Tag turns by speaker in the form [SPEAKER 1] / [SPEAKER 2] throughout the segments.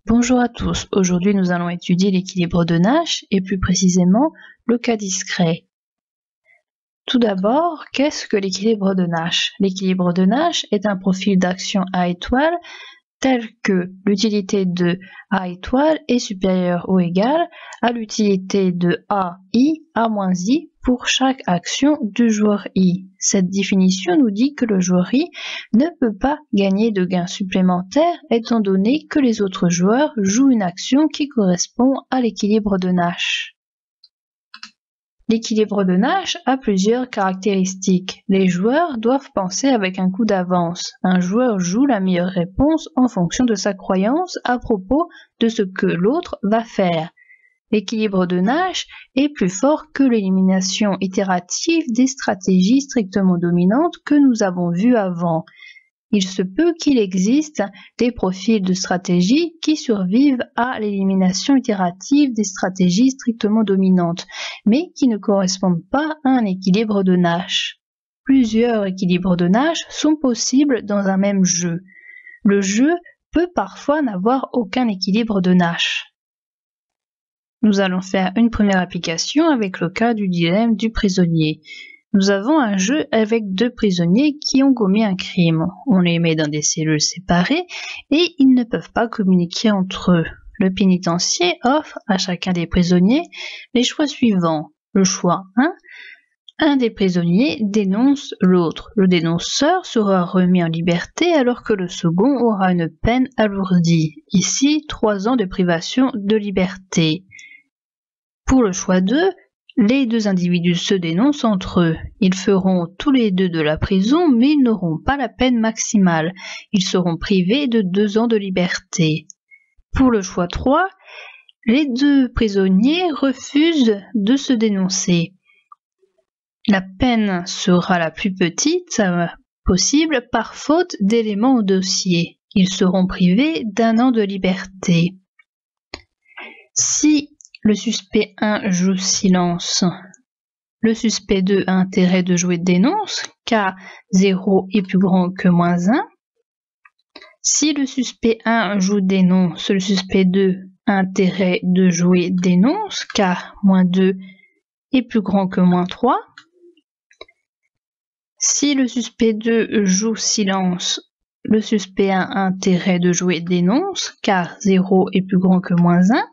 [SPEAKER 1] Bonjour à tous, aujourd'hui nous allons étudier l'équilibre de Nash et plus précisément le cas discret. Tout d'abord, qu'est-ce que l'équilibre de Nash? L'équilibre de Nash est un profil d'action A étoile tel que l'utilité de A étoile est supérieure ou égale à l'utilité de AI A moins I pour chaque action du joueur I. Cette définition nous dit que le joueur I ne peut pas gagner de gains supplémentaires étant donné que les autres joueurs jouent une action qui correspond à l'équilibre de Nash. L'équilibre de Nash a plusieurs caractéristiques. Les joueurs doivent penser avec un coup d'avance. Un joueur joue la meilleure réponse en fonction de sa croyance à propos de ce que l'autre va faire. L'équilibre de Nash est plus fort que l'élimination itérative des stratégies strictement dominantes que nous avons vues avant. Il se peut qu'il existe des profils de stratégie qui survivent à l'élimination itérative des stratégies strictement dominantes, mais qui ne correspondent pas à un équilibre de Nash. Plusieurs équilibres de Nash sont possibles dans un même jeu. Le jeu peut parfois n'avoir aucun équilibre de Nash. Nous allons faire une première application avec le cas du dilemme du prisonnier. Nous avons un jeu avec deux prisonniers qui ont commis un crime. On les met dans des cellules séparées et ils ne peuvent pas communiquer entre eux. Le pénitencier offre à chacun des prisonniers les choix suivants. Le choix 1, un des prisonniers dénonce l'autre. Le dénonceur sera remis en liberté alors que le second aura une peine alourdie. Ici, 3 ans de privation de liberté. Pour le choix 2, les deux individus se dénoncent entre eux. Ils feront tous les deux de la prison, mais ils n'auront pas la peine maximale. Ils seront privés de 2 ans de liberté. Pour le choix 3, les deux prisonniers refusent de se dénoncer. La peine sera la plus petite possible par faute d'éléments au dossier. Ils seront privés d'1 an de liberté. Si le suspect 1 joue silence, le suspect 2 a intérêt de jouer dénonce, car 0 est plus grand que moins 1. Si le suspect 1 joue dénonce, le suspect 2 a intérêt de jouer dénonce, car moins 2 est plus grand que moins 3. Si le suspect 2 joue silence, le suspect 1 a intérêt de jouer dénonce, car 0 est plus grand que moins 1.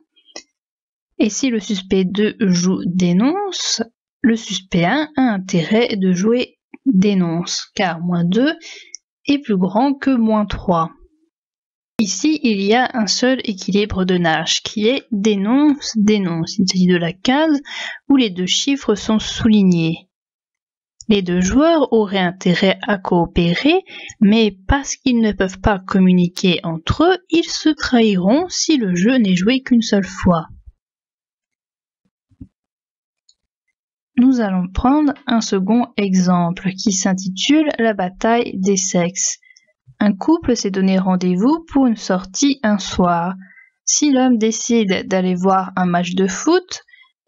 [SPEAKER 1] Et si le suspect 2 joue dénonce, le suspect 1 a intérêt de jouer dénonce, car moins 2 est plus grand que moins 3. Ici, il y a un seul équilibre de Nash, qui est dénonce-dénonce. Il s'agit de la case où les deux chiffres sont soulignés. Les deux joueurs auraient intérêt à coopérer, mais parce qu'ils ne peuvent pas communiquer entre eux, ils se trahiront si le jeu n'est joué qu'une seule fois. Nous allons prendre un second exemple qui s'intitule La bataille des sexes. Un couple s'est donné rendez-vous pour une sortie un soir. Si l'homme décide d'aller voir un match de foot,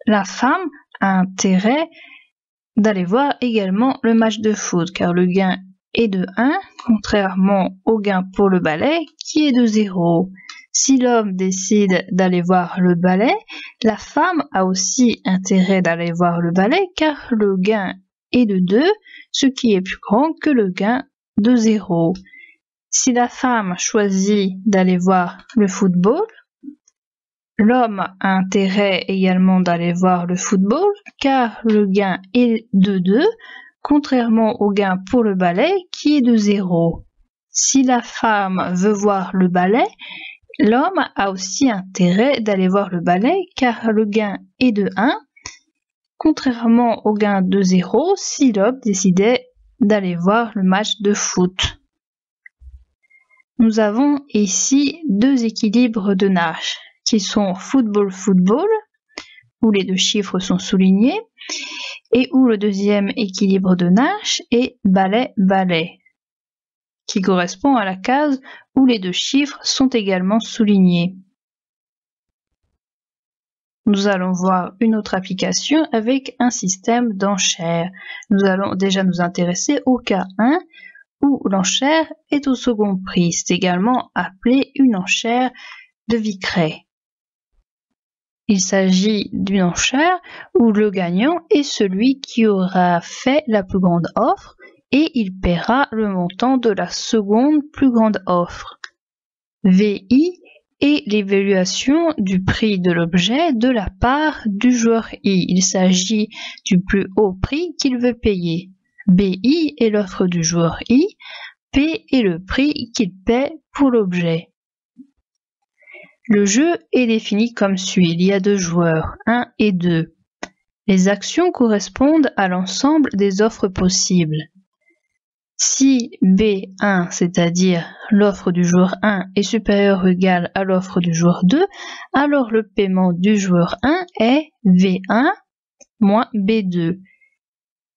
[SPEAKER 1] la femme a intérêt d'aller voir également le match de foot car le gain est de 1, contrairement au gain pour le ballet qui est de 0. Si l'homme décide d'aller voir le ballet, la femme a aussi intérêt d'aller voir le ballet car le gain est de 2, ce qui est plus grand que le gain de 0. Si la femme choisit d'aller voir le football, l'homme a intérêt également d'aller voir le football car le gain est de 2, contrairement au gain pour le ballet qui est de 0. Si la femme veut voir le ballet, l'homme a aussi intérêt d'aller voir le ballet car le gain est de 1, contrairement au gain de 0 si l'homme décidait d'aller voir le match de foot. Nous avons ici deux équilibres de Nash qui sont football-football, où les deux chiffres sont soulignés, et où le deuxième équilibre de Nash est ballet-ballet, qui correspond à la case où les deux chiffres sont également soulignés. Nous allons voir une autre application avec un système d'enchères. Nous allons déjà nous intéresser au cas 1 où l'enchère est au second prix. C'est également appelé une enchère de Vickray. Il s'agit d'une enchère où le gagnant est celui qui aura fait la plus grande offre et il paiera le montant de la seconde plus grande offre. VI est l'évaluation du prix de l'objet de la part du joueur I. Il s'agit du plus haut prix qu'il veut payer. BI est l'offre du joueur I. P est le prix qu'il paie pour l'objet. Le jeu est défini comme suit. Il y a 2 joueurs, 1 et 2. Les actions correspondent à l'ensemble des offres possibles. Si B1, c'est-à-dire l'offre du joueur 1, est supérieure ou égale à l'offre du joueur 2, alors le paiement du joueur 1 est V1 moins B2.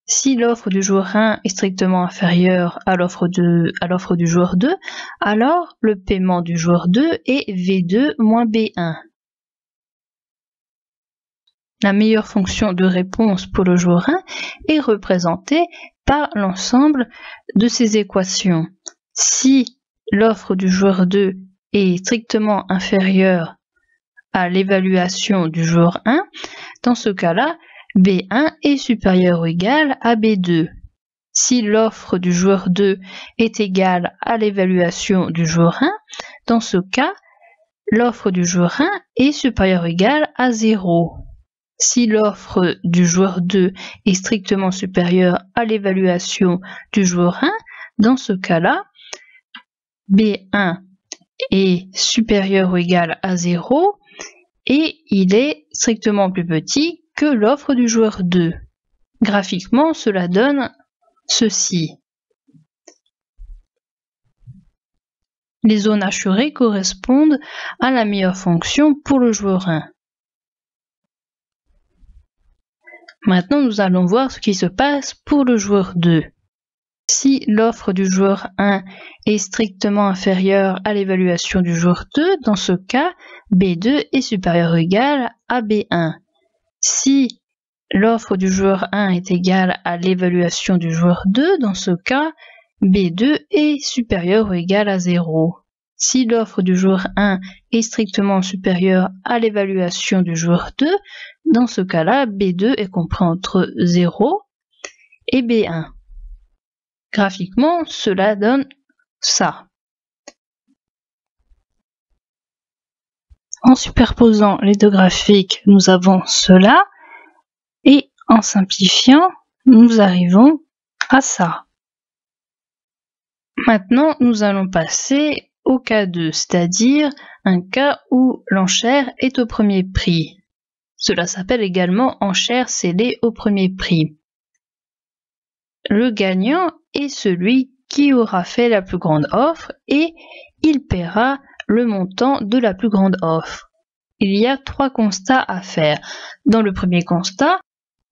[SPEAKER 1] Si l'offre du joueur 1 est strictement inférieure à l'offre du joueur 2, alors le paiement du joueur 2 est V2 moins B1. La meilleure fonction de réponse pour le joueur 1 est représentée par l'ensemble de ces équations. Si l'offre du joueur 2 est strictement inférieure à l'évaluation du joueur 1, dans ce cas-là, B1 est supérieur ou égal à B2. Si l'offre du joueur 2 est égale à l'évaluation du joueur 1, dans ce cas, l'offre du joueur 1 est supérieure ou égale à 0. Si l'offre du joueur 2 est strictement supérieure à l'évaluation du joueur 1, dans ce cas-là, B1 est supérieur ou égal à 0 et il est strictement plus petit que l'offre du joueur 2. Graphiquement, cela donne ceci. Les zones assurées correspondent à la meilleure fonction pour le joueur 1. Maintenant, nous allons voir ce qui se passe pour le joueur 2. Si l'offre du joueur 1 est strictement inférieure à l'évaluation du joueur 2, dans ce cas, B2 est supérieur ou égal à B1. Si l'offre du joueur 1 est égale à l'évaluation du joueur 2, dans ce cas, B2 est supérieur ou égal à 0. Si l'offre du joueur 1 est strictement supérieure à l'évaluation du joueur 2, dans ce cas-là, B2 est compris entre 0 et B1. Graphiquement, cela donne ça. En superposant les 2 graphiques, nous avons cela. Et en simplifiant, nous arrivons à ça. Maintenant, nous allons passer au cas 2, c'est-à-dire un cas où l'enchère est au premier prix. Cela s'appelle également enchère scellée au premier prix. Le gagnant est celui qui aura fait la plus grande offre et il paiera le montant de la plus grande offre. Il y a 3 constats à faire. Dans le premier constat,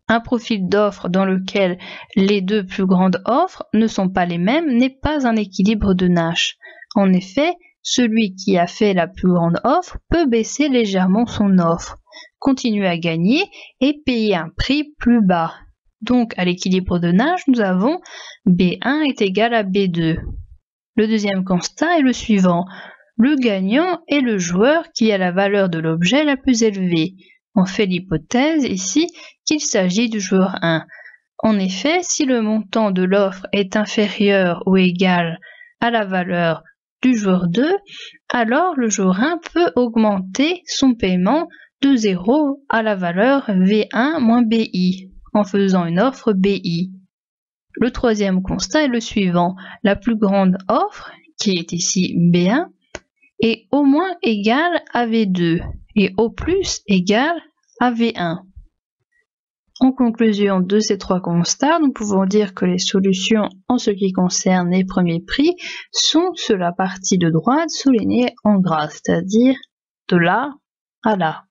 [SPEAKER 1] un profil d'offre dans lequel les 2 plus grandes offres ne sont pas les mêmes n'est pas un équilibre de Nash. En effet, celui qui a fait la plus grande offre peut baisser légèrement son offre, continuer à gagner et payer un prix plus bas. Donc, à l'équilibre de Nash, nous avons B1 est égal à B2. Le deuxième constat est le suivant. Le gagnant est le joueur qui a la valeur de l'objet la plus élevée. On fait l'hypothèse ici qu'il s'agit du joueur 1. En effet, si le montant de l'offre est inférieur ou égal à la valeur du joueur 2, alors le joueur 1 peut augmenter son paiement de 0 à la valeur V1 moins BI en faisant une offre BI. Le troisième constat est le suivant. La plus grande offre, qui est ici B1, est au moins égale à V2 et au plus égale à V1. En conclusion de ces 3 constats, nous pouvons dire que les solutions en ce qui concerne les premiers prix sont sur la partie de droite soulignée en gras, c'est-à-dire de là à là.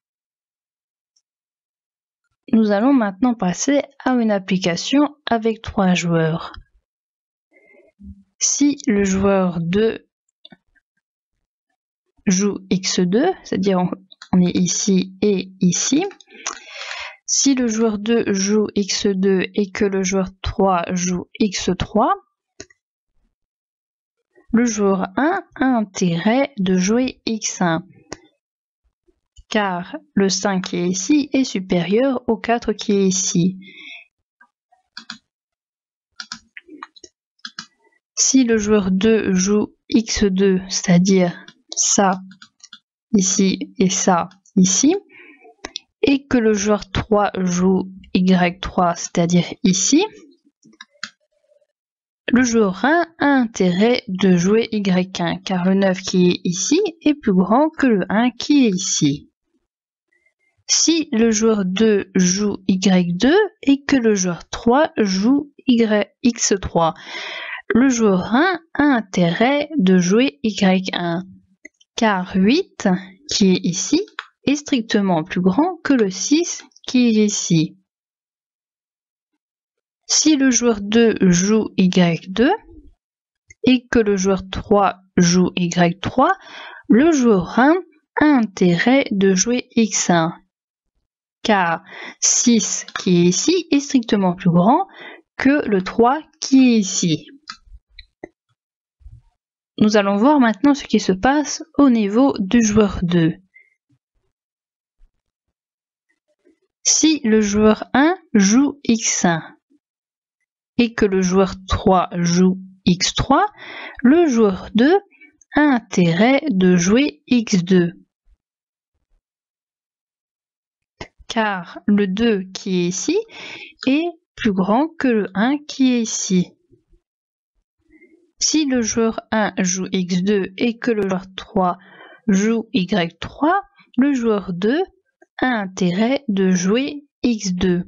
[SPEAKER 1] Nous allons maintenant passer à une application avec 3 joueurs. Si le joueur 2 joue x2, c'est-à-dire on est ici et ici. Si le joueur 2 joue x2 et que le joueur 3 joue x3, le joueur 1 a intérêt de jouer x1. car le 5 qui est ici est supérieur au 4 qui est ici. Si le joueur 2 joue x2, c'est-à-dire ça ici et ça ici, et que le joueur 3 joue y3, c'est-à-dire ici, le joueur 1 a intérêt de jouer y1, car le 9 qui est ici est plus grand que le 1 qui est ici. Si le joueur 2 joue y2 et que le joueur 3 joue x3, le joueur 1 a intérêt de jouer y1, car 8, qui est ici, est strictement plus grand que le 6 qui est ici. Si le joueur 2 joue y2 et que le joueur 3 joue y3, le joueur 1 a intérêt de jouer x1, car 6 qui est ici est strictement plus grand que le 3 qui est ici. Nous allons voir maintenant ce qui se passe au niveau du joueur 2. Si le joueur 1 joue x1 et que le joueur 3 joue x3, le joueur 2 a intérêt de jouer x2, car le 2 qui est ici est plus grand que le 1 qui est ici. Si le joueur 1 joue x2 et que le joueur 3 joue y3, le joueur 2 a intérêt de jouer x2,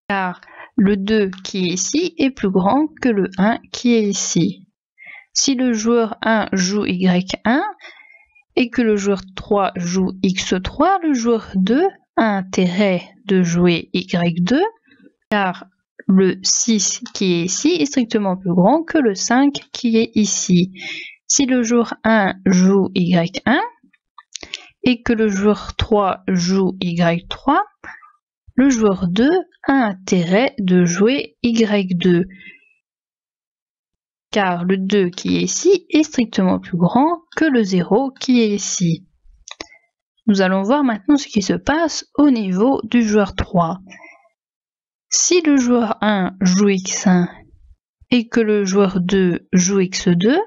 [SPEAKER 1] car le 2 qui est ici est plus grand que le 1 qui est ici. Si le joueur 1 joue y1 et que le joueur 3 joue x3, le joueur 2 a intérêt de jouer y2, car le 6 qui est ici est strictement plus grand que le 5 qui est ici. Si le joueur 1 joue y1 et que le joueur 3 joue y3, le joueur 2 a intérêt de jouer y2, car le 2 qui est ici est strictement plus grand que le 0 qui est ici. Nous allons voir maintenant ce qui se passe au niveau du joueur 3. Si le joueur 1 joue x1 et que le joueur 2 joue x2,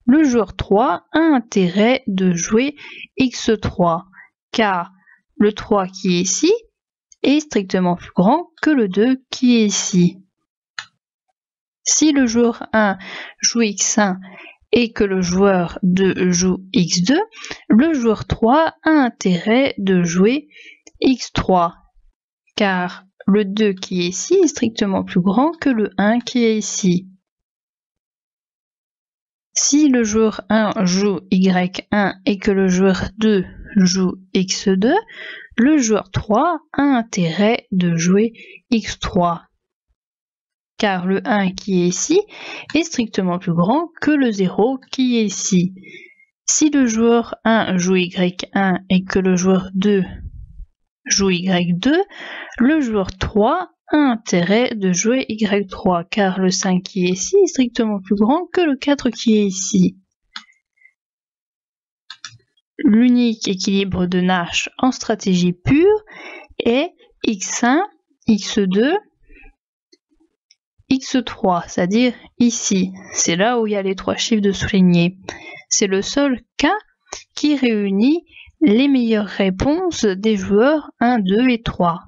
[SPEAKER 1] le joueur 3 a intérêt de jouer x3, car le 3 qui est ici est strictement plus grand que le 2 qui est ici. Si le joueur 1 joue x1 et que le joueur 2 joue x2, le joueur 3 a intérêt de jouer x3, car le 2 qui est ici est strictement plus grand que le 1 qui est ici. Si le joueur 1 joue y1 et que le joueur 2 joue x2, le joueur 3 a intérêt de jouer x3, car le 1 qui est ici est strictement plus grand que le 0 qui est ici. Si le joueur 1 joue y1 et que le joueur 2 joue y2, le joueur 3 a intérêt de jouer y3, car le 5 qui est ici est strictement plus grand que le 4 qui est ici. L'unique équilibre de Nash en stratégie pure est x1, x2, x3, c'est-à-dire ici. C'est là où il y a les 3 chiffres de soulignés. C'est le seul cas qui réunit les meilleures réponses des joueurs 1, 2 et 3.